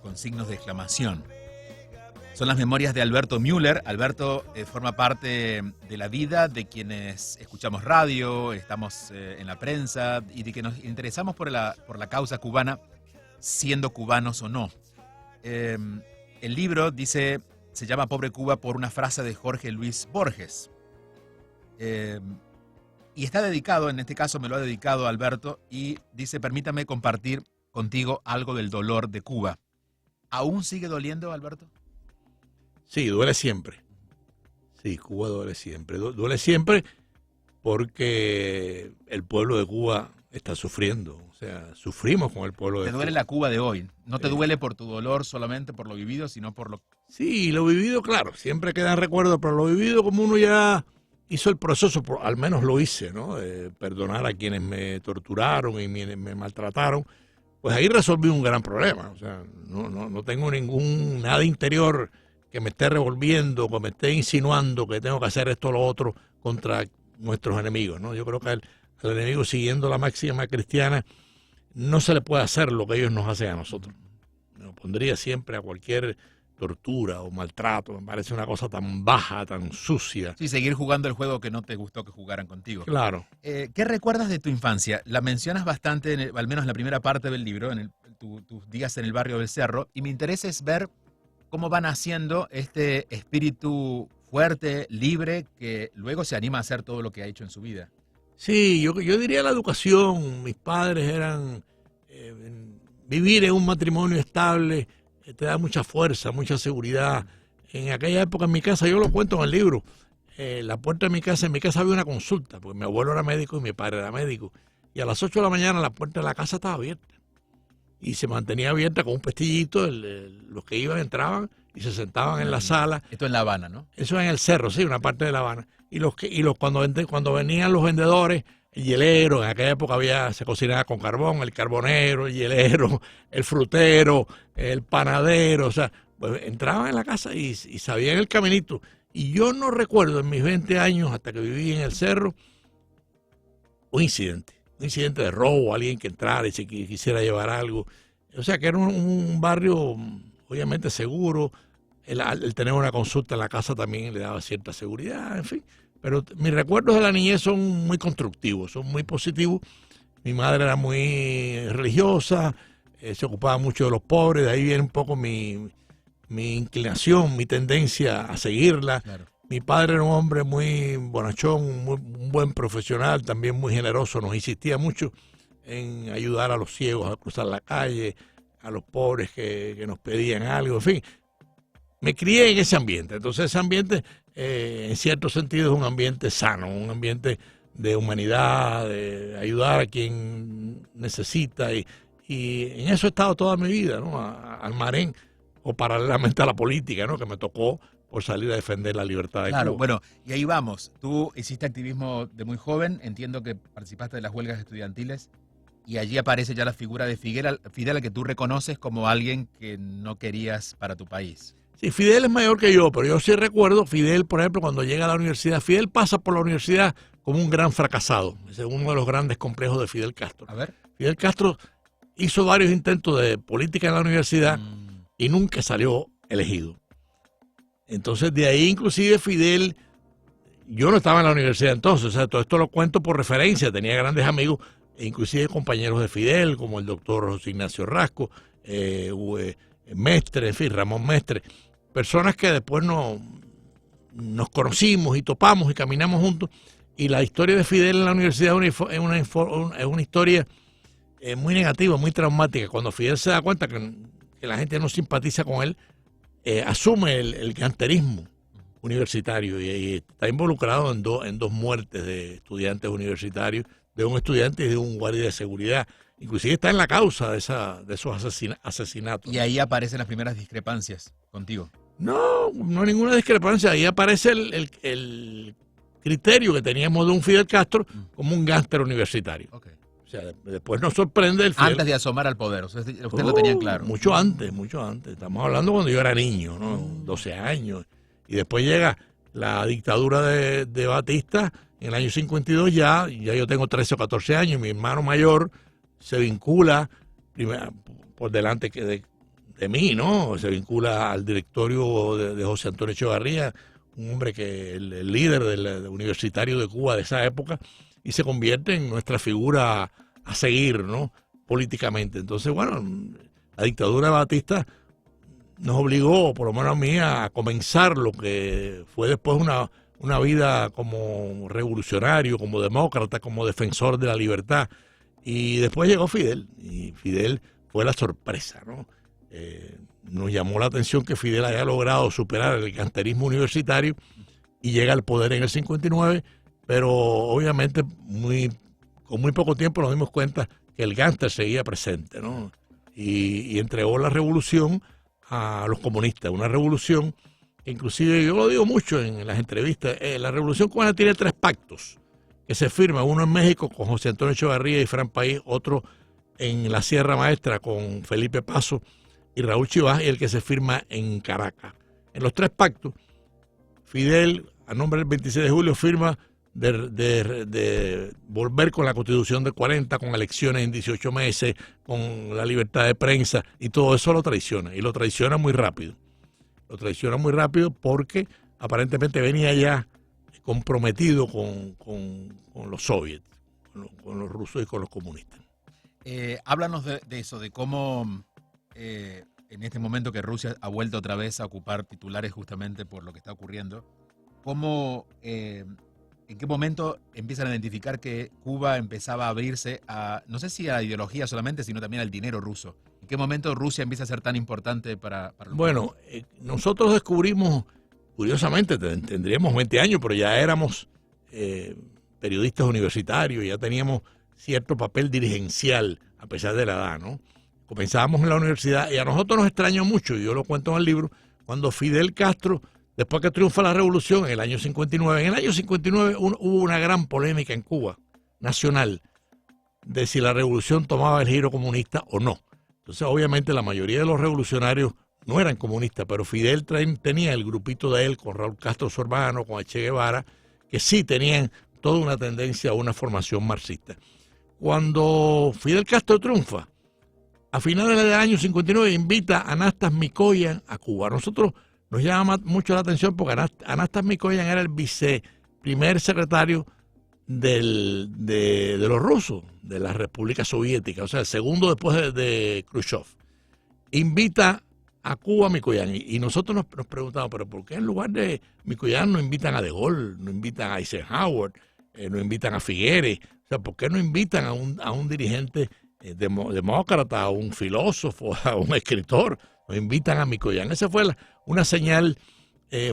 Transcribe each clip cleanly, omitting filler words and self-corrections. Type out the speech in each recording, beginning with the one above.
con signos de exclamación. Son las memorias de Alberto Müller. Alberto forma parte de la vida de quienes escuchamos radio, estamos en la prensa y de que nos interesamos por la causa cubana, siendo cubanos o no. El libro se llama Pobre Cuba por una frase de Jorge Luis Borges. Y está dedicado, en este caso me lo ha dedicado Alberto, y dice: permítame compartir contigo algo del dolor de Cuba. ¿Aún sigue doliendo, Alberto? Sí, duele siempre. Sí, Cuba duele siempre. Duele siempre porque el pueblo de Cuba está sufriendo. O sea, sufrimos con el pueblo de Cuba. ¿Te duele la Cuba de hoy? ¿No te duele por tu dolor solamente por lo vivido, sino por lo... Sí, lo vivido, claro, siempre queda en recuerdo, pero lo vivido, como uno ya hizo el proceso, al menos lo hice, ¿no? De perdonar a quienes me torturaron y me maltrataron, pues ahí resolví un gran problema. O sea, no tengo nada interior que me esté revolviendo, que me esté insinuando que tengo que hacer esto o lo otro contra nuestros enemigos, ¿no? Yo creo que al enemigo, siguiendo la máxima cristiana, no se le puede hacer lo que ellos nos hacen a nosotros. Me opondría siempre a cualquier tortura o maltrato. Me parece una cosa tan baja, tan sucia. Sí, seguir jugando el juego que no te gustó que jugaran contigo. Claro. ¿Qué recuerdas de tu infancia? La mencionas bastante, al menos en la primera parte del libro, tus días en el barrio del Cerro, y mi interés es ver cómo van haciendo este espíritu fuerte, libre, que luego se anima a hacer todo lo que ha hecho en su vida. Sí, yo diría la educación. Mis padres eran... vivir en un matrimonio estable te da mucha fuerza, mucha seguridad. En aquella época en mi casa, yo lo cuento en el libro, la puerta de en mi casa había una consulta, porque mi abuelo era médico y mi padre era médico. Y a las 8 de la mañana la puerta de la casa estaba abierta. Y se mantenía abierta con un pestillito, los que iban entraban y se sentaban en la sala. Esto en La Habana, ¿no? Eso en el Cerro, sí, una parte de La Habana. Cuando venían los vendedores, el hielero, en aquella época se cocinaba con carbón, el carbonero, el hielero, el frutero, el panadero, o sea, pues entraban en la casa y sabían el caminito. Y yo no recuerdo en mis 20 años, hasta que viví en el Cerro, un incidente de robo, alguien que entrara y se quisiera llevar algo. O sea, que era un barrio obviamente seguro. El tener una consulta en la casa también le daba cierta seguridad, en fin. Pero mis recuerdos de la niñez son muy constructivos, son muy positivos. Mi madre era muy religiosa, se ocupaba mucho de los pobres, de ahí viene un poco mi inclinación, mi tendencia a seguirla. Claro. Mi padre era un hombre muy bonachón, un buen profesional, también muy generoso, nos insistía mucho en ayudar a los ciegos a cruzar la calle, a los pobres que nos pedían algo, en fin. Me crié en ese ambiente, entonces ese ambiente en cierto sentido es un ambiente sano, un ambiente de humanidad, de ayudar a quien necesita, y en eso he estado toda mi vida, ¿no? Al marén, o paralelamente a la política, ¿no? Que me tocó por salir a defender la libertad de Cuba. Claro, bueno, y ahí vamos. Tú hiciste activismo de muy joven, entiendo que participaste de las huelgas estudiantiles, y allí aparece ya la figura de Fidel, que tú reconoces como alguien que no querías para tu país. Sí, Fidel es mayor que yo, pero yo sí recuerdo, Fidel, por ejemplo, cuando llega a la universidad, Fidel pasa por la universidad como un gran fracasado. Ese es uno de los grandes complejos de Fidel Castro. A ver. Fidel Castro hizo varios intentos de política en la universidad y nunca salió elegido. Entonces, de ahí inclusive Fidel, yo no estaba en la universidad entonces, o sea, todo esto lo cuento por referencia, tenía grandes amigos, e inclusive compañeros de Fidel, como el doctor José Ignacio Rasco, Mestre, en fin, Ramón Mestre, personas que después nos conocimos y topamos y caminamos juntos, y la historia de Fidel en la universidad es una historia muy negativa, muy traumática. Cuando Fidel se da cuenta que la gente no simpatiza con él, asume el ganterismo universitario y está involucrado en dos muertes de estudiantes universitarios, de un estudiante y de un guardia de seguridad. Inclusive está en la causa de esos asesinatos. Y ahí aparecen las primeras discrepancias contigo. No hay ninguna discrepancia. Ahí aparece el criterio que teníamos de un Fidel Castro como un gánster universitario. Okay. O sea, después nos sorprende el Fidel. Antes de asomar al poder, usted lo tenía claro. Mucho antes. Estamos hablando cuando yo era niño, ¿no? 12 años. Y después llega la dictadura de Batista en el año 52, ya yo tengo 13 o 14 años, mi hermano mayor se vincula por delante de mí, ¿no? Se vincula al directorio de José Antonio Echevarría, un hombre que el líder del universitario de Cuba de esa época, y se convierte en nuestra figura a seguir, ¿no? Políticamente. Entonces, bueno, la dictadura de Batista nos obligó, por lo menos a mí, a comenzar lo que fue después una vida como revolucionario, como demócrata, como defensor de la libertad. Y después llegó Fidel, y Fidel fue la sorpresa, ¿no? Nos llamó la atención que Fidel haya logrado superar el gansterismo universitario y llega al poder en el 59, pero obviamente con muy poco tiempo nos dimos cuenta que el gánster seguía presente, ¿no? Y entregó la revolución a los comunistas, una revolución que inclusive, yo lo digo mucho en las entrevistas, la revolución cubana tiene 3 pactos que se firman, uno en México con José Antonio Echevarría y Fran País, otro en la Sierra Maestra con Felipe Paso y Raúl Chivas, y el que se firma en Caracas. En los 3 pactos, Fidel, a nombre del 26 de julio, firma de volver con la Constitución del 40, con elecciones en 18 meses, con la libertad de prensa, y todo eso lo traiciona, y lo traiciona muy rápido. Lo traiciona muy rápido porque aparentemente venía ya comprometido con los soviets, con los rusos y con los comunistas. Háblanos de eso, de cómo en este momento que Rusia ha vuelto otra vez a ocupar titulares justamente por lo que está ocurriendo, cómo, en qué momento empiezan a identificar que Cuba empezaba a abrirse a, no sé si a la ideología solamente, sino también al dinero ruso. ¿En qué momento Rusia empieza a ser tan importante para los Bueno, nosotros descubrimos, curiosamente, tendríamos 20 años, pero ya éramos periodistas universitarios, ya teníamos cierto papel dirigencial a pesar de la edad, ¿no? Comenzábamos en la universidad y a nosotros nos extrañó mucho, y yo lo cuento en el libro, cuando Fidel Castro, después que triunfa la revolución en el año 59, en el año 59 hubo una gran polémica en Cuba, nacional, de si la revolución tomaba el giro comunista o no. Entonces, obviamente, la mayoría de los revolucionarios no eran comunistas, pero Fidel tenía el grupito de él, con Raúl Castro, su hermano, con Che Guevara, que sí tenían toda una tendencia a una formación marxista. Cuando Fidel Castro triunfa, a finales del año 59 invita a Anastas Mikoyan a Cuba. A nosotros nos llama mucho la atención porque Anastas Mikoyan era el primer secretario de los rusos, de la República Soviética, o sea, el segundo después de Khrushchev. Invita a Cuba a Mikoyan, y nosotros nos preguntamos, pero ¿por qué en lugar de Mikoyan no invitan a De Gaulle, no invitan a Eisenhower, no invitan a Figueres? O sea, ¿por qué no invitan a un dirigente demócrata, a un filósofo, a un escritor? Nos invitan a Mikoyan. Esa fue una señal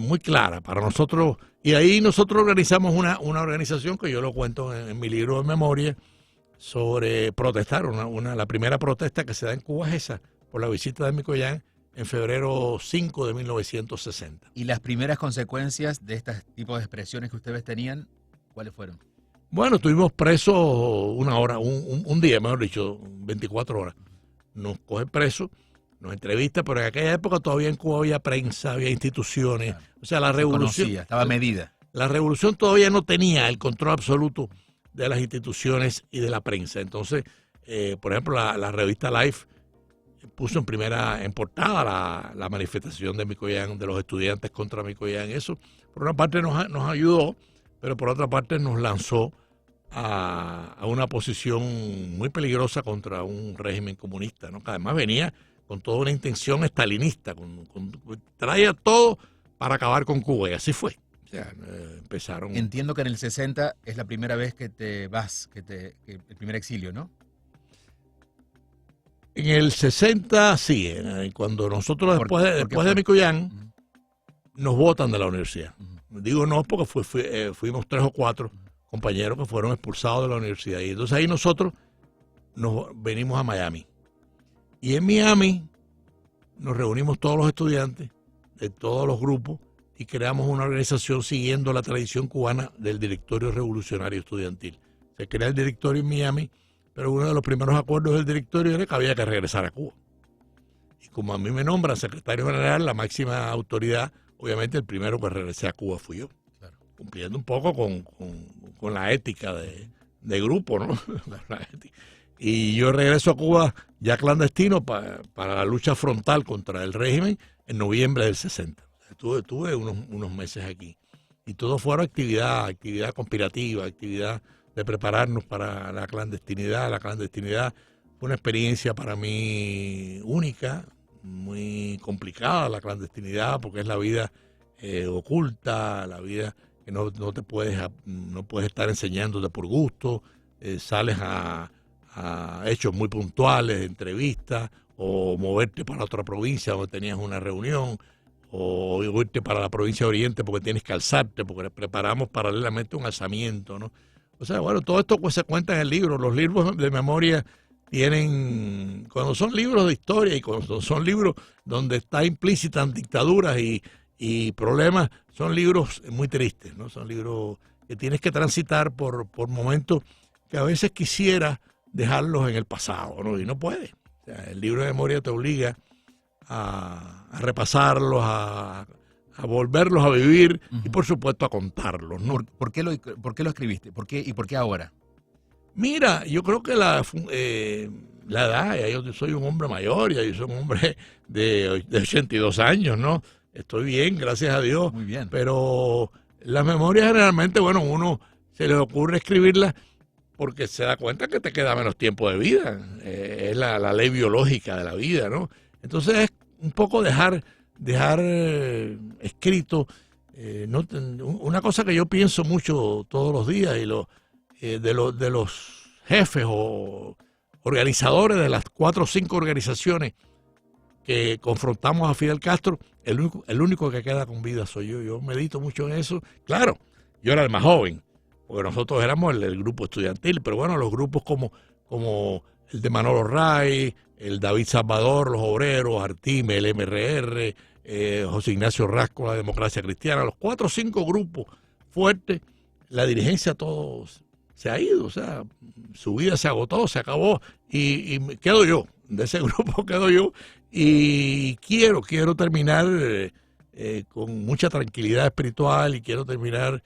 muy clara para nosotros, y ahí nosotros organizamos una organización que yo lo cuento en mi libro de memoria sobre protestar. La primera protesta que se da en Cuba es esa, por la visita de Mikoyan en febrero 5 de 1960. ¿Y las primeras consecuencias de este tipo de expresiones que ustedes tenían, cuáles fueron? Bueno, estuvimos presos una hora, un día, mejor dicho, 24 horas. Nos cogen presos, nos entrevistan, pero en aquella época todavía en Cuba había prensa, había instituciones. Claro. O sea, la revolución conocía, estaba medida. La revolución todavía no tenía el control absoluto de las instituciones y de la prensa. Entonces, por ejemplo, la revista Life puso en portada la manifestación de Mikoyan, de los estudiantes contra Mikoyan. Eso, por una parte, nos ayudó, pero por otra parte nos lanzó a una posición muy peligrosa contra un régimen comunista, ¿no? Que además venía con toda una intención estalinista, traía todo para acabar con Cuba, y así fue. O sea, empezaron. Entiendo que en el 60 es la primera vez que te vas, el primer exilio, ¿no? En el 60, sí, cuando nosotros después de Mikoyan, nos botan de la universidad. Digo no porque fuimos 3 o 4 compañeros que fueron expulsados de la universidad. Y entonces ahí nosotros nos venimos a Miami. Y en Miami nos reunimos todos los estudiantes de todos los grupos y creamos una organización siguiendo la tradición cubana del Directorio Revolucionario Estudiantil. Se crea el directorio en Miami, pero uno de los primeros acuerdos del directorio era que había que regresar a Cuba. Y como a mí me nombran secretario general, la máxima autoridad, obviamente el primero que regresé a Cuba fui yo. Claro. Cumpliendo un poco con la ética de grupo, ¿no? Y yo regreso a Cuba ya clandestino para la lucha frontal contra el régimen en noviembre del 60. Tuve unos meses aquí. Y todo fue actividad conspirativa, actividad de prepararnos para la clandestinidad. La clandestinidad fue una experiencia para mí única, muy complicada la clandestinidad, porque es la vida oculta, la vida que no puedes estar enseñándote por gusto, sales a hechos muy puntuales, entrevistas, o moverte para otra provincia donde tenías una reunión, o irte para la provincia de Oriente porque tienes que alzarte, porque preparamos paralelamente un alzamiento, ¿no? O sea, bueno, todo esto pues se cuenta en el libro. Los libros de memoria tienen, cuando son libros de historia y cuando son libros donde está implícitas dictaduras y problemas, son libros muy tristes, ¿no? Son libros que tienes que transitar por momentos que a veces quisiera dejarlos en el pasado, ¿no? Y no puedes. O sea, el libro de memoria te obliga a repasarlos, a volverlos a vivir y por supuesto a contarlos, ¿no? ¿Por qué lo escribiste? ¿Por qué ahora? Mira, yo creo que la edad, ya yo soy un hombre mayor, ya yo soy un hombre de 82 años, ¿no? Estoy bien, gracias a Dios. Muy bien. Pero las memorias generalmente, bueno, uno se le ocurre escribirlas porque se da cuenta que te queda menos tiempo de vida. Es la ley biológica de la vida, ¿no? Entonces es un poco dejar escrito una cosa que yo pienso mucho todos los días y de los jefes o organizadores de las 4 o 5 organizaciones que confrontamos a Fidel Castro, el único que queda con vida soy yo. Yo medito mucho en eso. Claro, yo era el más joven, porque nosotros éramos el grupo estudiantil, pero bueno, los grupos como el de Manolo Ray, el David Salvador, los obreros, Artime, el MRR, José Ignacio Rasco, la Democracia Cristiana, los 4 o 5 grupos fuertes, la dirigencia todos se ha ido, o sea, su vida se agotó, se acabó y quedo yo, de ese grupo quedo yo y quiero terminar con mucha tranquilidad espiritual y quiero terminar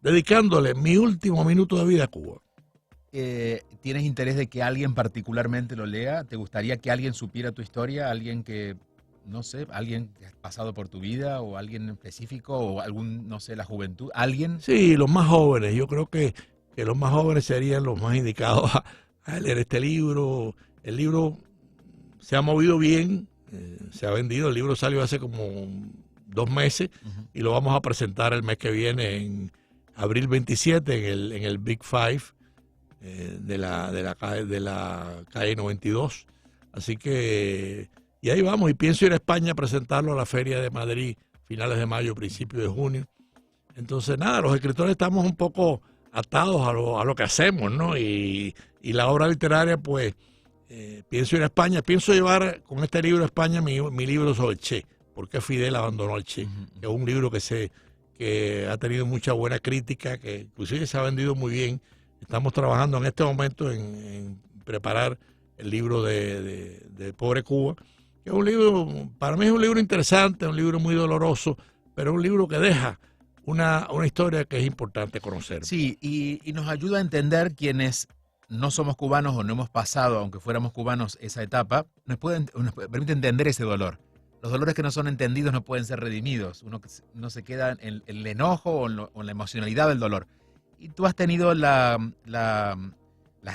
dedicándole mi último minuto de vida a Cuba. ¿Tienes interés de que alguien particularmente lo lea? ¿Te gustaría que alguien supiera tu historia? ¿Alguien que, no sé, alguien que ha pasado por tu vida o alguien específico o algún, no sé, la juventud? ¿Alguien? Sí, los más jóvenes. Yo creo que los más jóvenes serían los más indicados a leer este libro. El libro se ha movido bien, se ha vendido. El libro salió hace como 2 meses y lo vamos a presentar el mes que viene en abril 27 en el Big Five. De la calle 92, así que y ahí vamos, y pienso ir a España a presentarlo a la Feria de Madrid finales de mayo, principios de junio. Entonces nada, los escritores estamos un poco atados a lo que hacemos, ¿no? Y la obra literaria, pues pienso ir a España, pienso llevar con este libro a España mi libro sobre el Che, por qué Fidel abandonó al Che, que es un libro que ha tenido mucha buena crítica, que inclusive se ha vendido muy bien. Estamos trabajando en este momento en preparar el libro de Pobre Cuba, que es un libro, para mí es un libro interesante, un libro muy doloroso, pero un libro que deja una historia que es importante conocer. Sí, y nos ayuda a entender quienes no somos cubanos o no hemos pasado, aunque fuéramos cubanos, esa etapa, nos permite entender ese dolor. Los dolores que no son entendidos no pueden ser redimidos. Uno se queda en el enojo o en la emocionalidad del dolor. Y tú has tenido las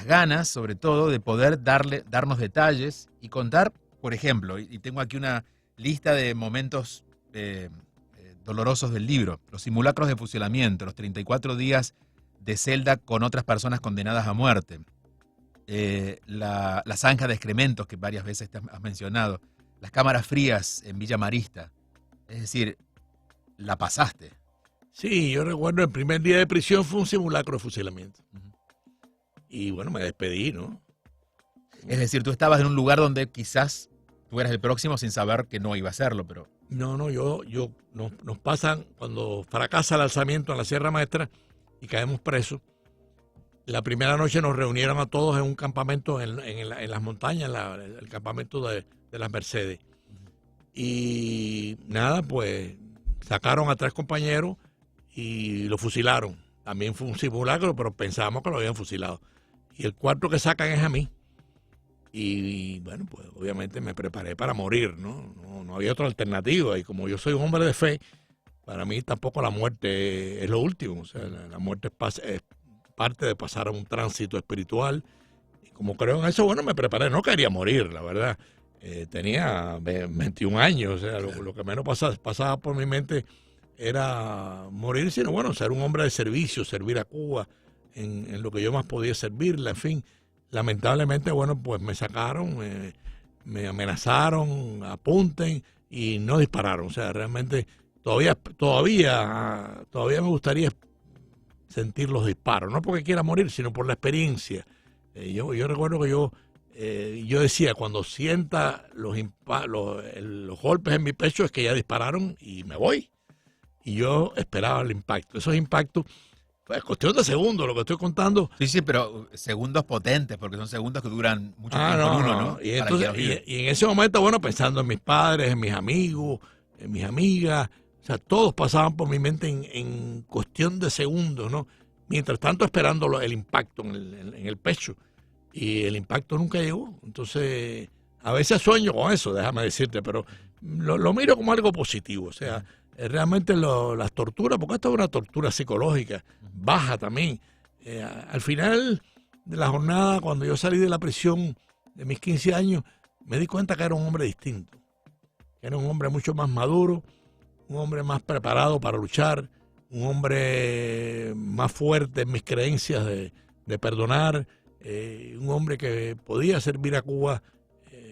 ganas, sobre todo, de poder darnos detalles y contar, por ejemplo, y tengo aquí una lista de momentos dolorosos del libro: los simulacros de fusilamiento, los 34 días de celda con otras personas condenadas a muerte, la zanja de excrementos que varias veces te has mencionado, las cámaras frías en Villa Marista. Es decir, la pasaste. Sí, yo recuerdo el primer día de prisión fue un simulacro de fusilamiento. Y bueno, me despedí, ¿no? Es decir, tú estabas en un lugar donde quizás tú eras el próximo sin saber que no iba a serlo, pero... No, nos pasan cuando fracasa el alzamiento en la Sierra Maestra y caemos presos. La primera noche nos reunieron a todos en un campamento en las montañas, el campamento de las Mercedes. Y nada, pues sacaron a 3 compañeros y lo fusilaron. También fue un simulacro, pero pensábamos que lo habían fusilado. y el cuarto que sacan es a mí. Y bueno, pues obviamente me preparé para morir, ¿no? No había otra alternativa. Y como yo soy un hombre de fe, para mí tampoco la muerte es lo último. O sea, la muerte es parte de pasar a un tránsito espiritual. Y como creo en eso, bueno, me preparé. No quería morir, la verdad. Tenía 21 años. O sea, lo que menos pasaba por mi mente era morir, sino bueno, ser un hombre de servicio, servir a Cuba en lo que yo más podía servirle, en fin. Lamentablemente, bueno, pues me sacaron, me amenazaron, apunten y no dispararon. O sea, realmente todavía me gustaría sentir los disparos, no porque quiera morir, sino por la experiencia. Yo recuerdo que yo decía, cuando sienta los golpes en mi pecho es que ya dispararon y me voy. Y yo esperaba el impacto. Esos impactos, pues cuestión de segundos, lo que estoy contando. Sí, pero segundos potentes, porque son segundos que duran mucho tiempo en uno, ¿no? Y, entonces, y en ese momento, bueno, pensando en mis padres, en mis amigos, en mis amigas, o sea, todos pasaban por mi mente en cuestión de segundos, ¿no? Mientras tanto, esperando el impacto en el pecho. Y el impacto nunca llegó. Entonces, a veces sueño con eso, déjame decirte, pero lo miro como algo positivo. O sea, realmente las torturas, porque esto es una tortura psicológica, baja también. Al final de la jornada, cuando yo salí de la prisión de mis 15 años, me di cuenta que era un hombre distinto, que era un hombre mucho más maduro, un hombre más preparado para luchar, un hombre más fuerte en mis creencias de perdonar, un hombre que podía servir a Cuba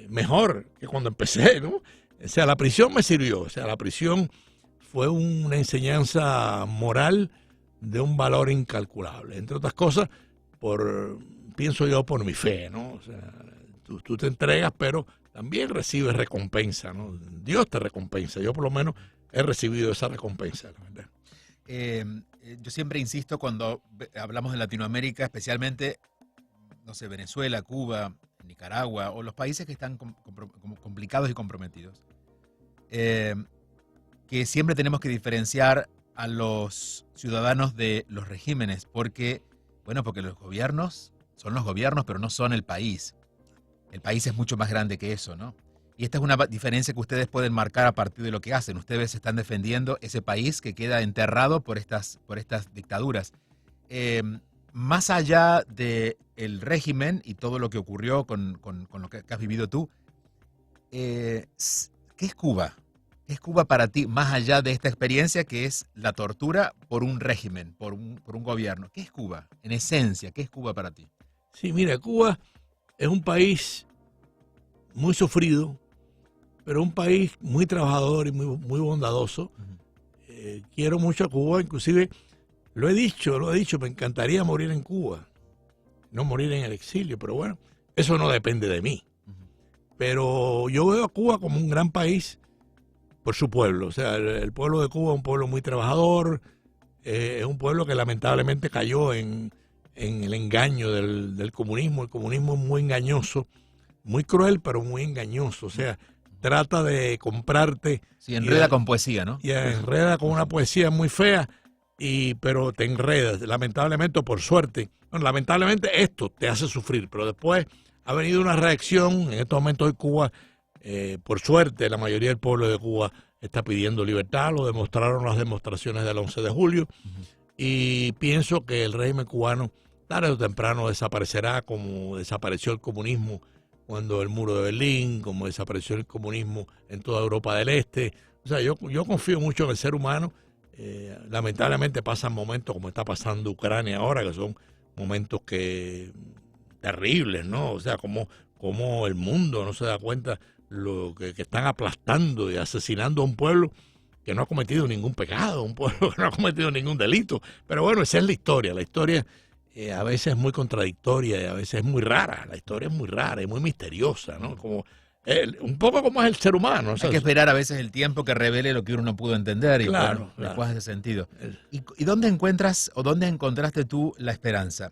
mejor que cuando empecé, ¿no? O sea, la prisión me sirvió, o sea, la prisión fue una enseñanza moral de un valor incalculable, entre otras cosas, pienso yo, por mi fe, ¿no? O sea, tú te entregas, pero también recibes recompensa, ¿no? Dios te recompensa, yo por lo menos he recibido esa recompensa, la verdad. Yo siempre insisto cuando hablamos de Latinoamérica, especialmente, no sé, Venezuela, Cuba, Nicaragua, o los países que están complicados y comprometidos, que siempre tenemos que diferenciar a los ciudadanos de los regímenes, porque los gobiernos son los gobiernos, pero no son el país. El país es mucho más grande que eso, ¿no? Y esta es una diferencia que ustedes pueden marcar a partir de lo que hacen. Ustedes están defendiendo ese país que queda enterrado por estas dictaduras. Más allá del régimen y todo lo que ocurrió con lo que has vivido tú, ¿qué es Cuba? ¿Qué es Cuba para ti, más allá de esta experiencia que es la tortura por un régimen, por un gobierno? ¿Qué es Cuba? En esencia, ¿qué es Cuba para ti? Sí, mira, Cuba es un país muy sufrido, pero un país muy trabajador y muy bondadoso. Quiero mucho a Cuba, inclusive lo he dicho, me encantaría morir en Cuba, no morir en el exilio, pero bueno, eso no depende de mí. Pero yo veo a Cuba como un gran país por su pueblo. O sea, el pueblo de Cuba es un pueblo muy trabajador, es un pueblo que lamentablemente cayó en el engaño del comunismo. El comunismo es muy engañoso, muy cruel, pero muy engañoso. O sea, trata de comprarte. Sí, enreda con poesía, ¿no? Y enreda con una poesía muy fea, pero te enredas, lamentablemente o por suerte. Bueno, lamentablemente esto te hace sufrir, pero después ha venido una reacción. En estos momentos hoy Cuba, por suerte, la mayoría del pueblo de Cuba está pidiendo libertad. Lo demostraron las demostraciones del 11 de julio. Y pienso que el régimen cubano tarde o temprano desaparecerá, como desapareció el comunismo cuando el muro de Berlín, como desapareció el comunismo en toda Europa del Este. O sea, yo confío mucho en el ser humano. Lamentablemente pasan momentos como está pasando Ucrania ahora, que son momentos terribles, ¿no? O sea, como el mundo no se da cuenta lo que están aplastando y asesinando a un pueblo que no ha cometido ningún pecado, un pueblo que no ha cometido ningún delito. Pero bueno, esa es la historia. La historia a veces es muy contradictoria y a veces es muy rara. La historia es muy rara y muy misteriosa, ¿no? Un poco como es el ser humano. Hay que esperar a veces el tiempo que revele lo que uno no pudo entender y claro. Después hace sentido. ¿Y dónde encontraste tú la esperanza?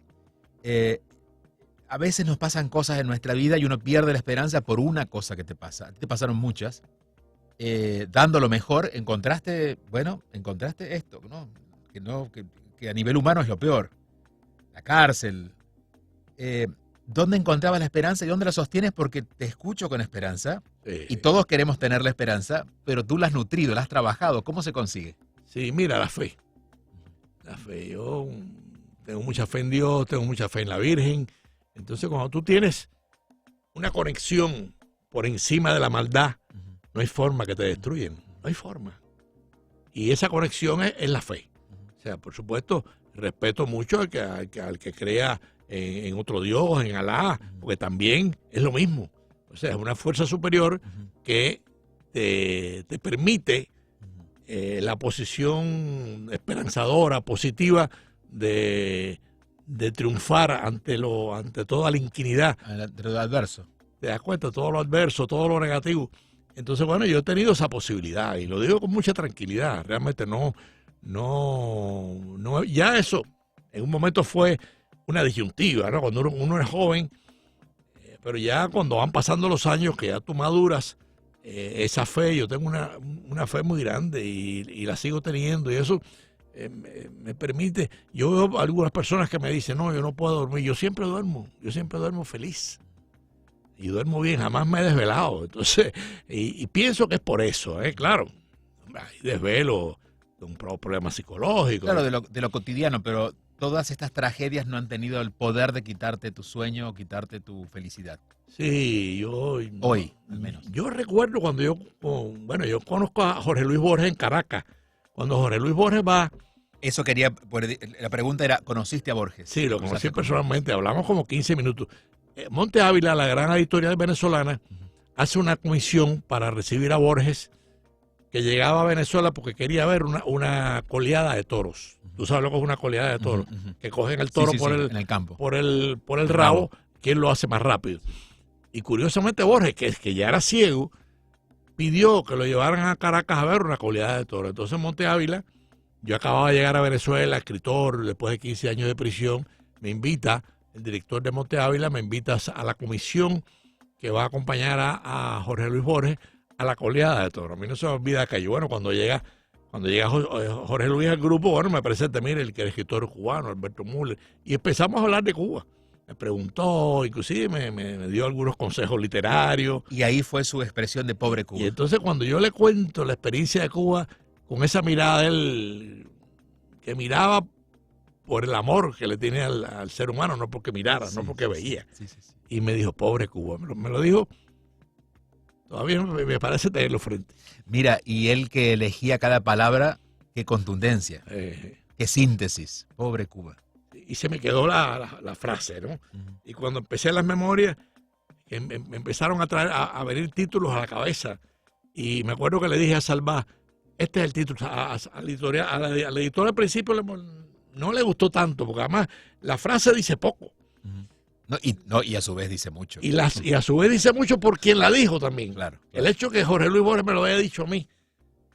A veces nos pasan cosas en nuestra vida y uno pierde la esperanza por una cosa que te pasa. A ti te pasaron muchas. Dando lo mejor, encontraste esto, ¿no? Que a nivel humano es lo peor. La cárcel. ¿Dónde encontrabas la esperanza y dónde la sostienes? Porque te escucho con esperanza y Sí, todos queremos tener la esperanza, pero tú la has nutrido, la has trabajado. ¿Cómo se consigue? sí, mira, la fe. La fe. Yo tengo mucha fe en Dios, tengo mucha fe en la Virgen. Entonces, cuando tú tienes una conexión por encima de la maldad, no hay forma que te destruyen. No hay forma. Y esa conexión es la fe. O sea, por supuesto, respeto mucho al que crea en otro Dios, en Alá, porque también es lo mismo. O sea, es una fuerza superior que te permite la posición esperanzadora, positiva de triunfar ante toda la inquinidad. De lo adverso. Te das cuenta, todo lo adverso, todo lo negativo. Entonces, bueno, yo he tenido esa posibilidad y lo digo con mucha tranquilidad. Realmente ya eso en un momento fue una disyuntiva, ¿no? Cuando uno es joven, pero ya cuando van pasando los años, que ya tú maduras, esa fe, yo tengo una fe muy grande y la sigo teniendo y eso me permite. Yo veo algunas personas que me dicen, no, yo no puedo dormir, yo siempre duermo feliz y duermo bien, jamás me he desvelado. Entonces, y pienso que es por eso, claro, hay desvelo, un problema psicológico. Claro, de lo cotidiano, pero todas estas tragedias no han tenido el poder de quitarte tu sueño o quitarte tu felicidad. Sí, Hoy, al menos. Yo recuerdo cuando yo conozco a Jorge Luis Borges en Caracas. Cuando Jorge Luis Borges va... Eso quería, la pregunta era, ¿conociste a Borges? Sí, lo conocí personalmente, hablamos como 15 minutos. Monte Ávila, la gran editorial venezolana, hace una comisión para recibir a Borges, que llegaba a Venezuela porque quería ver una coleada de toros. Tú sabes lo que es una coleada de toros, que cogen el toro en el campo. por el rabo, quién lo hace más rápido. Y curiosamente Borges, que ya era ciego, pidió que lo llevaran a Caracas a ver una coleada de toros. Entonces Monte Ávila, yo acababa de llegar a Venezuela, escritor, después de 15 años de prisión, me invita, el director de Monte Ávila me invita a la comisión que va a acompañar a Jorge Luis Borges a la coleada de toros. A mí no se me olvida que yo, bueno, cuando llega Jorge Luis al grupo, bueno, me presenta, mire, el que era escritor cubano, Alberto Müller, y empezamos a hablar de Cuba. Me preguntó, inclusive me dio algunos consejos literarios. Y ahí fue su expresión de pobre Cuba. Y entonces cuando yo le cuento la experiencia de Cuba, con esa mirada de él, que miraba por el amor que le tiene al ser humano, no porque mirara, no porque veía. Sí. Y me dijo, pobre Cuba. Me lo dijo, todavía me parece tenerlo frente. Mira, y él que elegía cada palabra, qué contundencia, qué síntesis, pobre Cuba. Y se me quedó la frase, ¿no? Y cuando empecé las memorias, me empezaron a venir títulos a la cabeza. Y me acuerdo que le dije a Salvá, este es el título. A la editora al principio no le gustó tanto, porque además la frase dice poco. Y a su vez dice mucho. Y a su vez dice mucho por quien la dijo también. Claro. El hecho que Jorge Luis Borges me lo haya dicho a mí.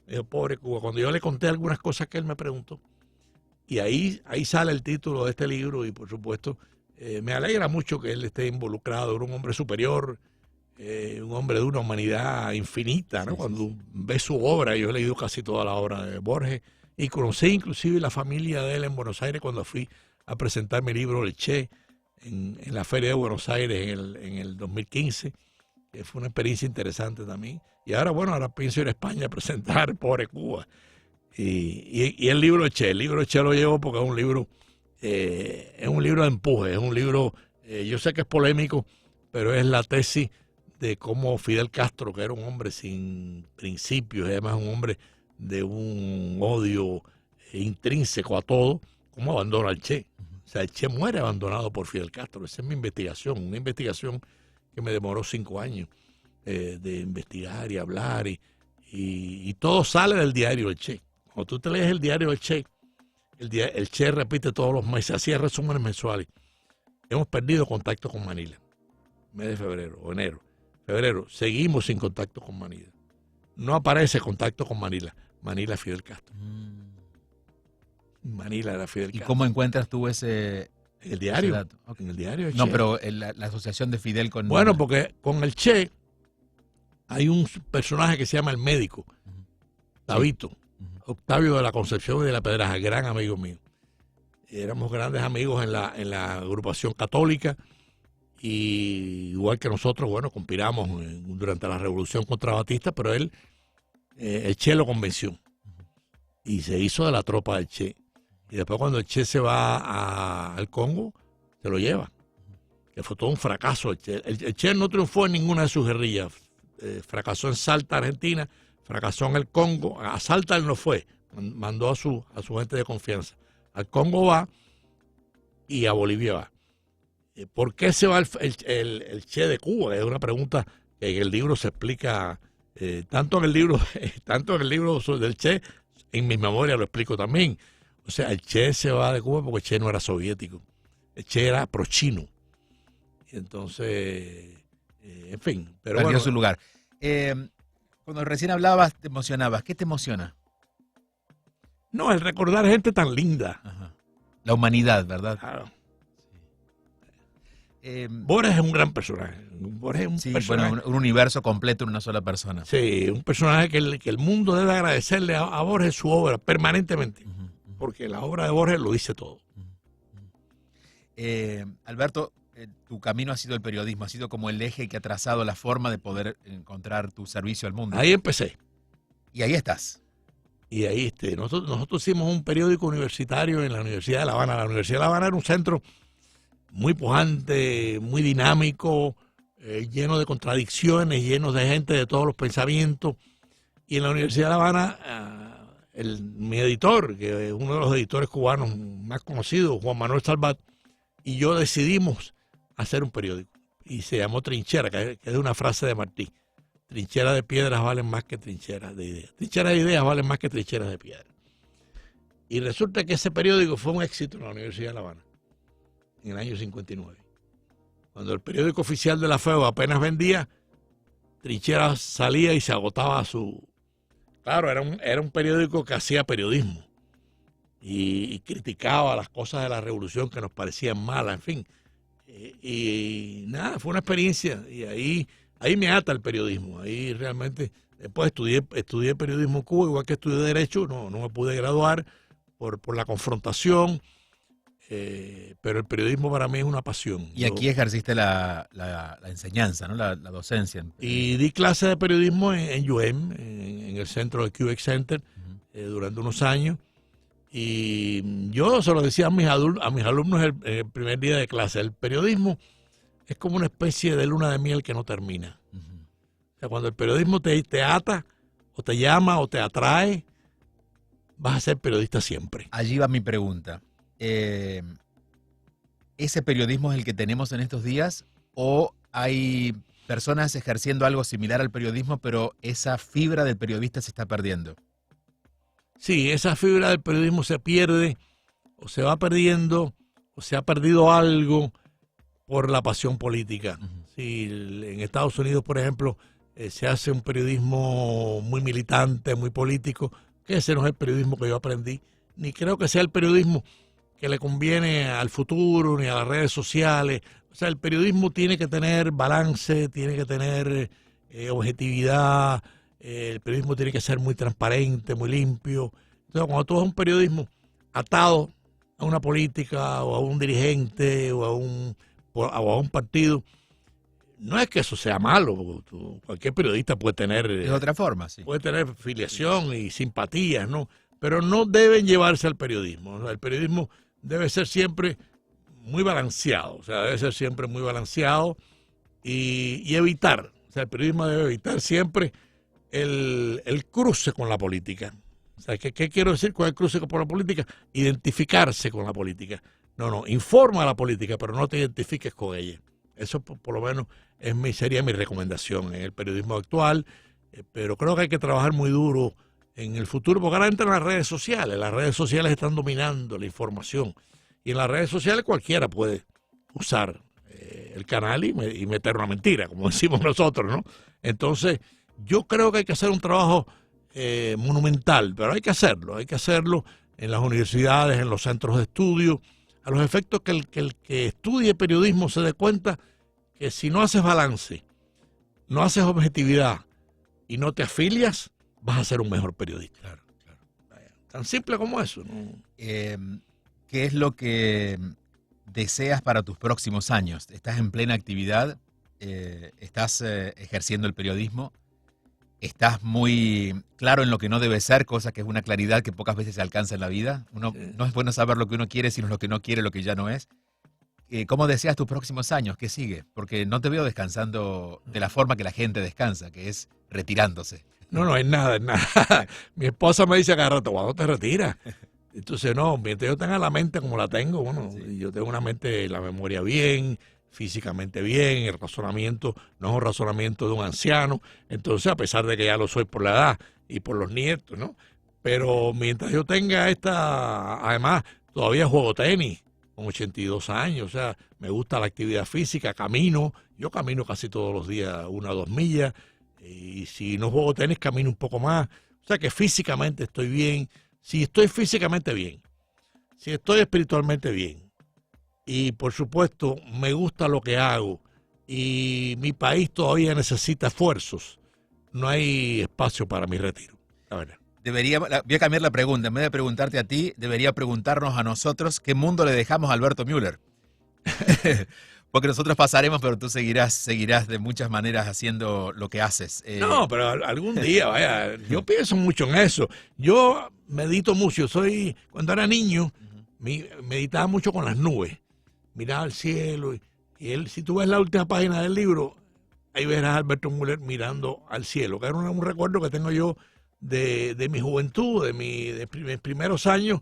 Me dijo, pobre Cuba. Cuando yo le conté algunas cosas que él me preguntó. Y ahí sale el título de este libro y por supuesto me alegra mucho que él esté involucrado. Era un hombre superior, un hombre de una humanidad infinita, ¿no? Cuando ves su obra, yo he leído casi toda la obra de Borges y conocí inclusive la familia de él en Buenos Aires cuando fui a presentar mi libro El Che en la Feria de Buenos Aires en el 2015, que fue una experiencia interesante también. Y ahora pienso ir a España a presentar Pobre Cuba. Y el libro Che lo llevo porque es un libro de empuje, es un libro, yo sé que es polémico, pero es la tesis de cómo Fidel Castro, que era un hombre sin principios, y además un hombre de un odio intrínseco a todo, cómo abandona al Che. O sea, el Che muere abandonado por Fidel Castro. Esa es mi investigación, una investigación que me demoró 5 años de investigar y hablar y todo sale del diario del Che. Cuando tú te lees el diario del Che, el Che repite todos los meses, hacía resúmenes mensuales. Hemos perdido contacto con Manila. Mes de febrero o enero. Febrero, seguimos sin contacto con Manila. No aparece contacto con Manila. Manila Fidel Castro. Manila era Fidel Castro. ¿Y cómo encuentras tú en el diario? Ese dato? Okay. En el diario del No, Che. pero la asociación de Fidel con... Bueno, porque con el Che hay un personaje que se llama el médico, Tabito. Octavio de la Concepción y de la Pedraja, gran amigo mío. Éramos grandes amigos en la agrupación católica y igual que nosotros, bueno, conspiramos durante la revolución contra Batista, pero él, el Che lo convenció y se hizo de la tropa del Che. Y después cuando el Che se va al Congo, se lo lleva. Que fue todo un fracaso. El Che no triunfó en ninguna de sus guerrillas. Fracasó en Salta, Argentina, fracasó en el Congo. A Salta él no fue, mandó a su gente de confianza. Al Congo va y a Bolivia va. ¿Por qué se va el Che de Cuba? Es una pregunta que en el libro se explica, tanto en el libro del Che, en mi memoria lo explico también. O sea, el Che se va de Cuba porque el Che no era soviético. El Che era pro-chino. Y entonces, en fin. Pero perdió bueno, su lugar. Cuando recién hablabas, te emocionabas. ¿Qué te emociona? no, el recordar gente tan linda. Ajá. La humanidad, ¿verdad? Claro. Sí. Borges es un gran personaje. Borges es un Sí, personaje. bueno, un universo completo en una sola persona. Sí, un personaje que el mundo debe agradecerle a Borges su obra permanentemente. Porque la obra de Borges lo dice todo. Alberto, tu camino ha sido el periodismo, ha sido como el eje que ha trazado la forma de poder encontrar tu servicio al mundo. Ahí empecé. Y ahí estás. Y ahí nosotros hicimos un periódico universitario en la Universidad de La Habana. La Universidad de La Habana era un centro muy pujante, muy dinámico, lleno de contradicciones, lleno de gente de todos los pensamientos. Y en la Universidad de La Habana, mi editor, que es uno de los editores cubanos más conocidos, Juan Manuel Salvat, y yo decidimos hacer un periódico. Y se llamó Trinchera, que es una frase de Martí. Trincheras de piedras valen más que trincheras de ideas. Trincheras de ideas valen más que trincheras de piedras. Y resulta que ese periódico fue un éxito en la Universidad de La Habana, en el año 59. Cuando el periódico oficial de la FEO apenas vendía, Trincheras salía y se agotaba su... Claro, era un periódico que hacía periodismo y criticaba las cosas de la revolución que nos parecían malas, en fin. Y nada, fue una experiencia y ahí me ata el periodismo. Ahí realmente, después estudié periodismo en Cuba, igual que estudié Derecho, no me pude graduar por la confrontación, pero el periodismo para mí es una pasión. Y aquí ejerciste la enseñanza, ¿no? La docencia. Y di clases de periodismo en UM, en el centro de QX Center, durante unos años. Y yo se lo decía a mis alumnos el primer día de clase, el periodismo es como una especie de luna de miel que no termina. O sea, cuando el periodismo te ata, o te llama, o te atrae, vas a ser periodista siempre. Allí va mi pregunta. ¿Ese periodismo es el que tenemos en estos días? ¿O hay personas ejerciendo algo similar al periodismo, pero esa fibra del periodista se está perdiendo? Sí, esa fibra del periodismo se pierde, o se va perdiendo, o se ha perdido algo por la pasión política. Sí, en Estados Unidos, por ejemplo, se hace un periodismo muy militante, muy político, que ese no es el periodismo que yo aprendí, ni creo que sea el periodismo que le conviene al futuro, ni a las redes sociales. O sea, el periodismo tiene que tener balance, tiene que tener objetividad, el periodismo tiene que ser muy transparente, muy limpio. Entonces, cuando tú haces un periodismo atado a una política o a un dirigente o a un partido, no es que eso sea malo, cualquier periodista puede tener... Es otra forma, sí. Puede tener filiación y simpatías, ¿no? Pero no deben llevarse al periodismo, ¿no? El periodismo debe ser siempre muy balanceado, o sea, debe ser siempre muy balanceado y evitar, o sea, el periodismo debe evitar siempre el cruce con la política. O sea, ¿qué quiero decir con el cruce con la política? Identificarse con la política. No, informa a la política, pero no te identifiques con ella. Eso por lo menos sería mi recomendación en el periodismo actual, pero creo que hay que trabajar muy duro en el futuro, porque ahora entran las redes sociales están dominando la información, y en las redes sociales cualquiera puede usar el canal y meter una mentira, como decimos nosotros, ¿no? Entonces, yo creo que hay que hacer un trabajo monumental, pero hay que hacerlo en las universidades, en los centros de estudio, a los efectos que el que estudie periodismo se dé cuenta que si no haces balance, no haces objetividad y no te afilias, vas a ser un mejor periodista. Claro. Tan simple como eso, ¿no? ¿Qué es lo que deseas para tus próximos años? ¿Estás en plena actividad? ¿Estás ejerciendo el periodismo? ¿Estás muy claro en lo que no debe ser, cosa que es una claridad que pocas veces se alcanza en la vida? No es bueno saber lo que uno quiere, sino lo que no quiere, lo que ya no es. ¿Cómo deseas tus próximos años? ¿Qué sigue? Porque no te veo descansando de la forma que la gente descansa, que es retirándose. No, es nada, es nada. Mi esposa me dice cada rato, ¿cuándo te retiras? Entonces, no, mientras yo tenga la mente como la tengo, bueno, sí. Yo tengo una mente, la memoria bien, físicamente bien, el razonamiento no es un razonamiento de un anciano, entonces a pesar de que ya lo soy por la edad y por los nietos, ¿no? Pero mientras yo tenga además todavía juego tenis con 82 años, o sea, me gusta la actividad física, yo camino casi todos los días 1 o 2 millas, y si no juego tenis camino un poco más, o sea que físicamente estoy bien, si estoy físicamente bien, si estoy espiritualmente bien, y por supuesto me gusta lo que hago y mi país todavía necesita esfuerzos, no hay espacio para mi retiro, la verdad. Voy a cambiar la pregunta. En vez de preguntarte a ti, debería preguntarnos a nosotros qué mundo le dejamos a Alberto Müller. Porque nosotros pasaremos, pero tú seguirás de muchas maneras haciendo lo que haces. No, pero algún día, vaya, yo pienso mucho en eso. Yo medito mucho. Cuando era niño, meditaba mucho con las nubes. Miraba al cielo y si tú ves la última página del libro, ahí verás a Alberto Müller mirando al cielo, que era un recuerdo que tengo yo de mi juventud, de mis primeros años,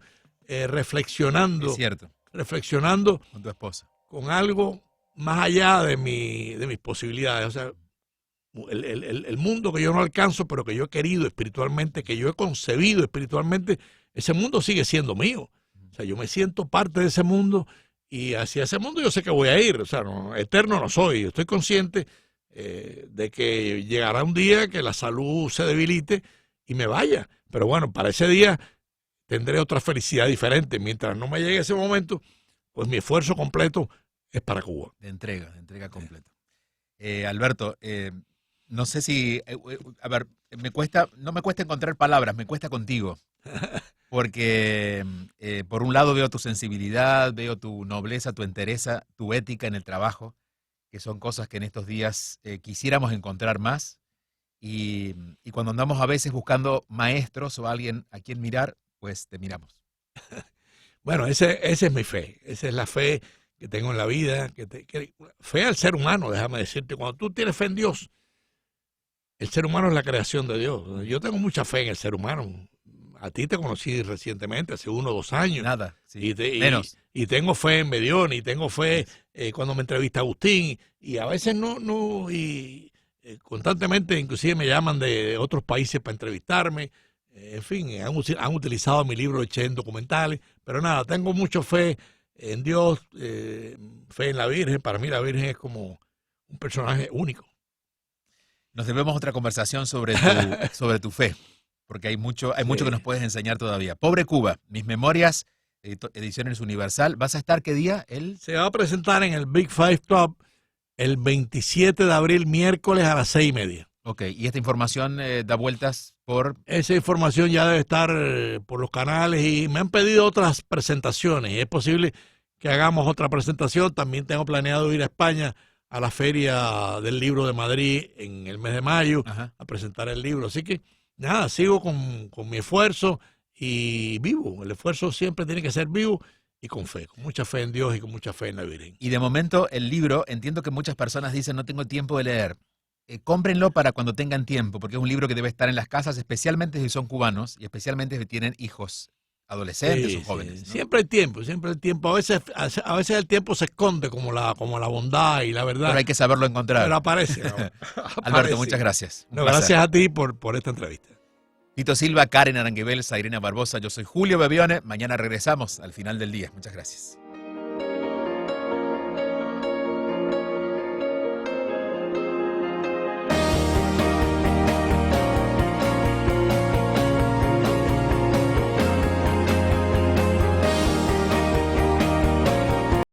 reflexionando. Es cierto. Reflexionando con tu esposa. Con algo más allá de mis posibilidades. O sea, el mundo que yo no alcanzo, pero que yo he querido espiritualmente, que yo he concebido espiritualmente, ese mundo sigue siendo mío. O sea, yo me siento parte de ese mundo y hacia ese mundo yo sé que voy a ir. O sea, eterno no soy. Estoy consciente de que llegará un día que la salud se debilite y me vaya. Pero bueno, para ese día tendré otra felicidad diferente. Mientras no me llegue ese momento, pues mi esfuerzo completo es para Cuba. De entrega completa. Alberto, no sé si, a ver, no me cuesta encontrar palabras, me cuesta contigo. Porque por un lado veo tu sensibilidad, veo tu nobleza, tu entereza, tu ética en el trabajo, que son cosas que en estos días quisiéramos encontrar más. Y cuando andamos a veces buscando maestros o alguien a quien mirar, pues te miramos. Bueno, esa es mi fe. Esa es la fe que tengo en la vida. Fe al ser humano, déjame decirte. Cuando tú tienes fe en Dios, el ser humano es la creación de Dios. Yo tengo mucha fe en el ser humano. A ti te conocí recientemente, hace 1 o 2 años. Nada, sí, menos. Y tengo fe en Medioni, y tengo fe cuando me entrevista Agustín. Y a veces constantemente inclusive me llaman de otros países para entrevistarme. En fin, han utilizado mi libro en documentales. Pero nada, tengo mucha fe en Dios, fe en la Virgen. Para mí la Virgen es como un personaje único. Nos debemos otra conversación sobre tu fe, porque hay mucho que nos puedes enseñar todavía. Pobre Cuba, mis memorias, Ediciones Universal. ¿Vas a estar qué día? Se va a presentar en el Big Five Club el 27 de abril, miércoles a las 6:30. Ok, ¿y esta información da vueltas por...? Esa información ya debe estar por los canales y me han pedido otras presentaciones. Es posible que hagamos otra presentación. También tengo planeado ir a España a la Feria del Libro de Madrid en el mes de mayo. Ajá. A presentar el libro. Así que nada, sigo con mi esfuerzo y vivo. El esfuerzo siempre tiene que ser vivo y con fe, con mucha fe en Dios y con mucha fe en la Virgen. Y de momento el libro, entiendo que muchas personas dicen no tengo tiempo de leer. Cómprenlo para cuando tengan tiempo, porque es un libro que debe estar en las casas, especialmente si son cubanos y especialmente si tienen hijos adolescentes o jóvenes. ¿No? Siempre hay tiempo. A veces el tiempo se esconde como la bondad y la verdad. Pero hay que saberlo encontrar. Pero aparece. Alberto, muchas gracias. Gracias a ti por esta entrevista. Tito Silva, Karen Aranguibel, Irene Barbosa, yo soy Julio Bebione. Mañana regresamos al final del día. Muchas gracias.